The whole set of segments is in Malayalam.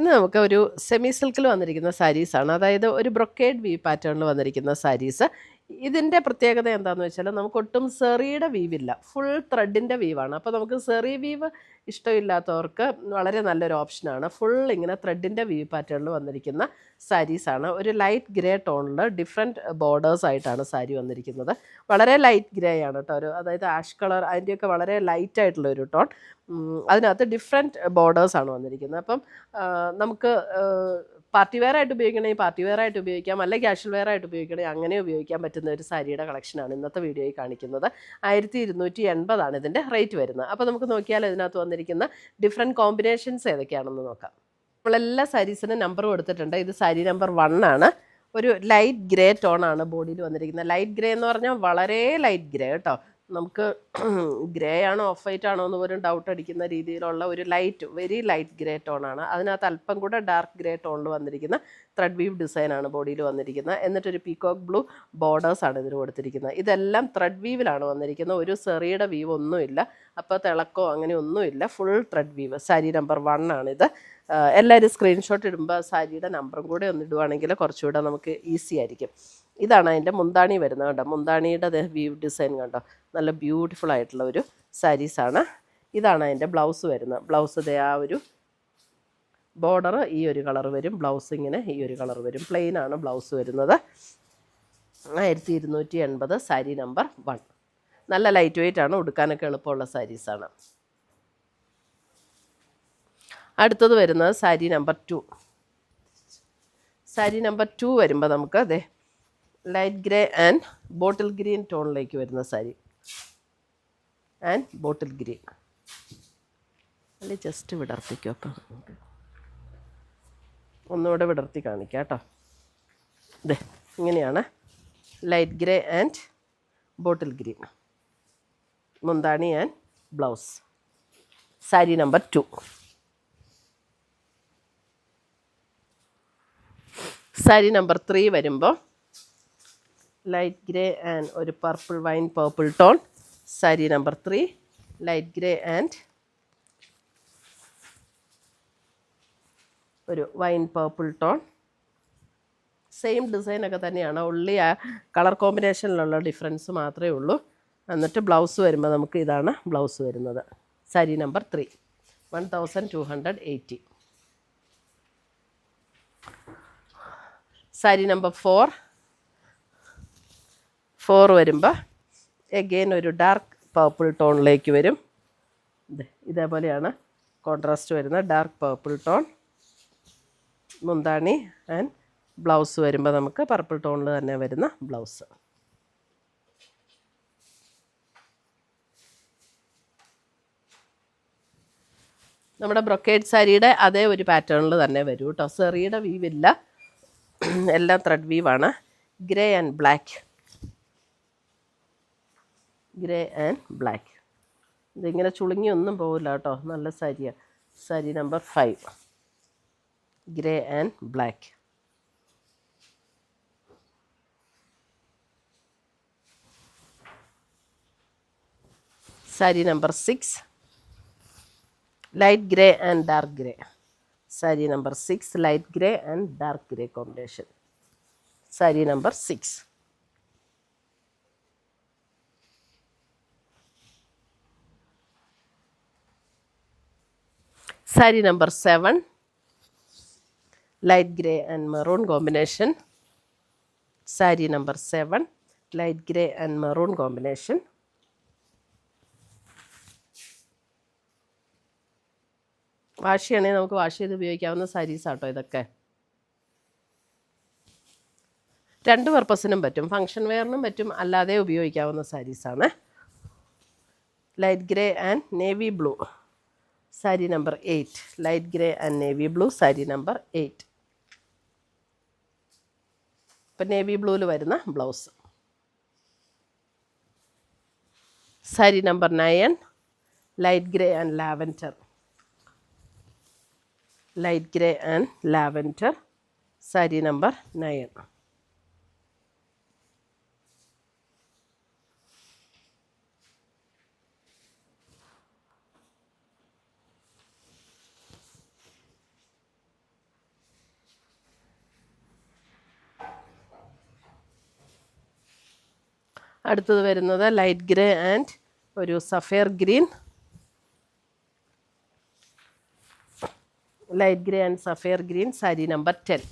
ഇന്ന് നമുക്ക് ഒരു സെമി സിൽക്കിൽ വന്നിരിക്കുന്ന സാരീസാണ്. അതായത് ഒരു ബ്രൊക്കേഡ് വീവ് പാറ്റേണിൽ വന്നിരിക്കുന്ന സാരീസ്. ഇതിൻ്റെ പ്രത്യേകത എന്താണെന്ന് വെച്ചാൽ നമുക്ക് ഒട്ടും സെറിയുടെ വീവില്ല, ഫുൾ ത്രെഡിൻ്റെ വീവാണ്. അപ്പോൾ നമുക്ക് സെറി വീവ് ഇഷ്ടമില്ലാത്തവർക്ക് വളരെ നല്ലൊരു ഓപ്ഷനാണ്. ഫുൾ ഇങ്ങനെ ത്രെഡിൻ്റെ വീവ് പാറ്റേണിൽ വന്നിരിക്കുന്ന സാരീസാണ്. ഒരു ലൈറ്റ് ഗ്രേ ടോണിൽ ഡിഫറെൻറ്റ് ബോർഡേഴ്സ് ആയിട്ടാണ് സാരി വന്നിരിക്കുന്നത്. വളരെ ലൈറ്റ് ഗ്രേ ആണ് കേട്ടോ, അതായത് ആഷ് കളർ, അതിൻ്റെയൊക്കെ വളരെ ലൈറ്റ് ആയിട്ടുള്ള ഒരു ടോൺ. അതിനകത്ത് ഡിഫറെൻറ്റ് ബോർഡേഴ്സാണ് വന്നിരിക്കുന്നത്. അപ്പം നമുക്ക് പാർട്ടി വെയർ ആയിട്ട് ഉപയോഗിക്കണമെങ്കിൽ പാർട്ടി വെയർ ആയിട്ട് ഉപയോഗിക്കാം, അല്ലെങ്കിൽ ക്യാഷ്വൽ വെയർ ആയിട്ട് ഉപയോഗിക്കണമെങ്കിൽ അങ്ങനെ ഉപയോഗിക്കാൻ പറ്റുന്ന ഒരു സാരിയുടെ കളക്ഷനാണ് ഇന്നത്തെ വീഡിയോയിൽ കാണിക്കുന്നത്. 1280 ഇതിൻ്റെ റേറ്റ് വരുന്നത്. അപ്പോൾ നമുക്ക് നോക്കിയാൽ ഇതിനകത്ത് വന്നിരിക്കുന്ന ഡിഫറെൻറ്റ് കോമ്പിനേഷൻസ് ഏതൊക്കെയാണെന്ന് നോക്കാം. നമ്മളെല്ലാ സാരീസിനും നമ്പർ കൊടുത്തിട്ടുണ്ട്. ഇത് സാരി നമ്പർ 1 ആണ്. ഒരു ലൈറ്റ് ഗ്രേ ടോണാണ് ബോഡിയിൽ വന്നിരിക്കുന്നത്. ലൈറ്റ് ഗ്രേ എന്ന് പറഞ്ഞാൽ വളരെ ലൈറ്റ് ഗ്രേ കേട്ടോ. നമുക്ക് ഗ്രേ ആണോ ഓഫ് വൈറ്റ് ആണോ എന്ന് പോലും ഡൗട്ട് അടിക്കുന്ന രീതിയിലുള്ള ഒരു ലൈറ്റ്, വെരി ലൈറ്റ് ഗ്രേ ടോണാണ്. അതിനകത്ത് അല്പം കൂടെ ഡാർക്ക് ഗ്രേ ടോണിൽ വന്നിരിക്കുന്ന ത്രെഡ് വീവ് ഡിസൈനാണ് ബോഡിയിൽ വന്നിരിക്കുന്നത്. എന്നിട്ടൊരു പീകോക്ക് ബ്ലൂ ബോർഡേഴ്സാണ് ഇതിന് കൊടുത്തിരിക്കുന്നത്. ഇതെല്ലാം ത്രെഡ് വീവിലാണ് വന്നിരിക്കുന്നത്. ഒരു സെറിയുടെ വീവ് ഒന്നുമില്ല, അപ്പോൾ തിളക്കോ അങ്ങനെ ഒന്നുമില്ല. Full thread we've. Sari number 1 ആണിത്. എല്ലാവരും സ്ക്രീൻഷോട്ട് ഇടുമ്പോൾ സാരിയുടെ നമ്പറും കൂടെ ഒന്ന് ഇടുവാണെങ്കിൽ കുറച്ചുകൂടെ നമുക്ക് ഈസി ആയിരിക്കും. ഇതാണ് അതിൻ്റെ മുന്താണി വരുന്നത് കേട്ടോ. മുന്താണിയുടെ വീവ് ഡിസൈൻ കണ്ടോ, നല്ല ബ്യൂട്ടിഫുൾ ആയിട്ടുള്ള ഒരു സാരീസാണ്. ഇതാണ് അതിൻ്റെ ബ്ലൗസ് വരുന്നത്. ബ്ലൗസ് ദേ ആ ഒരു ബോർഡർ ഈ ഒരു കളർ വരും, ബ്ലൗസ് ഇങ്ങനെ ഈ ഒരു കളർ വരും. പ്ലെയിൻ ആണ് ബ്ലൗസ് വരുന്നത്. 1280 സാരി നമ്പർ 1. നല്ല ലൈറ്റ് വെയിറ്റ് ആണ്, ഉടുക്കാനൊക്കെ എളുപ്പമുള്ള സാരീസാണ്. അടുത്തത് വരുന്നത് സാരി നമ്പർ 2. സാരി നമ്പർ 2 വരുമ്പോൾ നമുക്ക് അതെ light grey and bottle green ടോണിലേക്ക് വരുന്ന സാരി. ആൻഡ് ബോട്ടിൽ ഗ്രീൻ അല്ലെ, ജസ്റ്റ് വിടർത്തിക്കും. അപ്പം ഒന്നുകൂടെ വിടർത്തി കാണിക്കാം കേട്ടോ. ഇതേ ഇങ്ങനെയാണ് light grey and bottle green. മുന്താണി and blouse. Sari number 2. Sari number 3 വരുമ്പോൾ ലൈറ്റ് ഗ്രേ ആൻഡ് ഒരു purple wine purple tone. Sari number 3 light grey and ഒരു വൈൻ പർപ്പിൾ ടോൺ. സെയിം ഡിസൈനൊക്കെ തന്നെയാണ്, ഉള്ളി ആ കളർ കോമ്പിനേഷനിലുള്ള ഡിഫറൻസ് മാത്രമേ ഉള്ളൂ. എന്നിട്ട് ബ്ലൗസ് വരുമ്പോൾ നമുക്ക് ഇതാണ് ബ്ലൗസ് വരുന്നത്. സാരി നമ്പർ 3 1280. സാരി നമ്പർ 4 വരുമ്പോൾ എഗെയിൻ ഒരു ഡാർക്ക് പർപ്പിൾ ടോണിലേക്ക് വരും. ഇതേപോലെയാണ് കോൺട്രാസ്റ്റ് വരുന്ന ഡാർക്ക് പർപ്പിൾ ടോൺ. മുന്താണി ആൻഡ് ബ്ലൗസ് വരുമ്പോൾ നമുക്ക് പർപ്പിൾ ടോണിൽ തന്നെ വരുന്ന ബ്ലൗസ്. നമ്മുടെ ബ്രൊക്കേഡ് സാരിയുടെ അതേ ഒരു പാറ്റേണിൽ തന്നെ വരും കേട്ടോ. സെറിയുടെ വീവില്ല, എല്ലാം ത്രെഡ് വീവാണ്. Grey and black. Grey and black. ഇതിങ്ങനെ ചുളുങ്ങി ഒന്നും പോകില്ല കേട്ടോ, നല്ല സാരിയാണ്. Sari number 5 grey and black. Sari number 6 light grey and dark grey. Sari number 6 light grey and dark grey combination. Sari number 6. Sari number 7 light grey and maroon combination. Sari number 7 light grey and maroon combination. Wash ചെയ്യണമെങ്കിൽ നമുക്ക് വാഷ് ചെയ്ത് ഉപയോഗിക്കാവുന്ന സാരീസാട്ടോ ഇതൊക്കെ. 2 പർപ്പസിനും പറ്റും, ഫങ്ഷൻ വെയറിനും പറ്റും, അല്ലാതെ ഉപയോഗിക്കാവുന്ന സാരീസാണ്. Light grey and navy blue. Sari number 8 light grey and navy blue. Sari number 8. ഇപ്പം നേവി ബ്ലൂവിൽ വരുന്ന blouse. Sari number 9 light grey and lavender. Light grey and lavender. Sari number 9. അടുത്തത് വരുന്നത് ലൈറ്റ് ഗ്രേ ആൻഡ് ഒരു sapphire green. Light grey and sapphire green, sari number 10.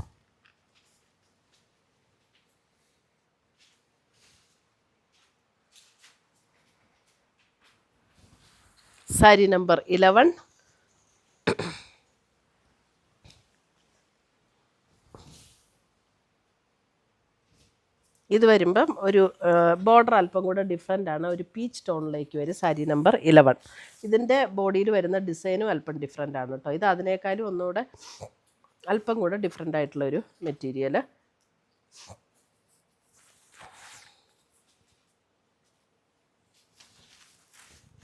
Sari number 11. ഇത് വരുമ്പം ഒരു ബോർഡർ അല്പം കൂടെ ഡിഫറെൻ്റ് ആണ്, ഒരു പീച്ച് ടോണിലേക്ക് വരും. സാരി നമ്പർ 11. ഇതിൻ്റെ ബോഡിയിൽ വരുന്ന ഡിസൈനും അല്പം ഡിഫറെൻ്റ് ആണ് കേട്ടോ. ഇത് അതിനേക്കാളും ഒന്നുകൂടെ അല്പം കൂടെ ഡിഫറെൻ്റ് ആയിട്ടുള്ളൊരു മെറ്റീരിയൽ.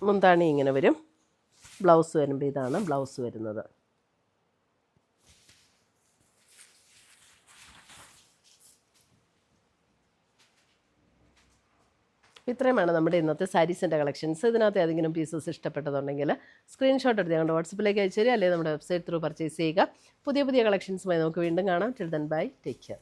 മുന്താണി ഇങ്ങനെ വരും. ബ്ലൗസ് വരുമ്പോൾ ഇതാണ് ബ്ലൗസ് വരുന്നത്. ഇത്രയുമാണ് നമ്മുടെ ഇന്നത്തെ സാരീസിൻ്റെ കളക്ഷൻസ്. ഇതിനകത്ത് ഏതെങ്കിലും പീസസ് ഇഷ്ടപ്പെട്ടതുണ്ടെങ്കിൽ സ്ക്രീൻഷോട്ട് എടുത്ത് ഞങ്ങളുടെ വാട്സപ്പിലേക്ക് അയച്ചു തരിക, അല്ലെങ്കിൽ നമ്മുടെ വെബ്സൈറ്റ് ത്രൂ പർച്ചേസ് ചെയ്യുക. പുതിയ പുതിയ കളക്ഷൻസുമായി നമുക്ക് വീണ്ടും കാണാം. Till then bye, take care.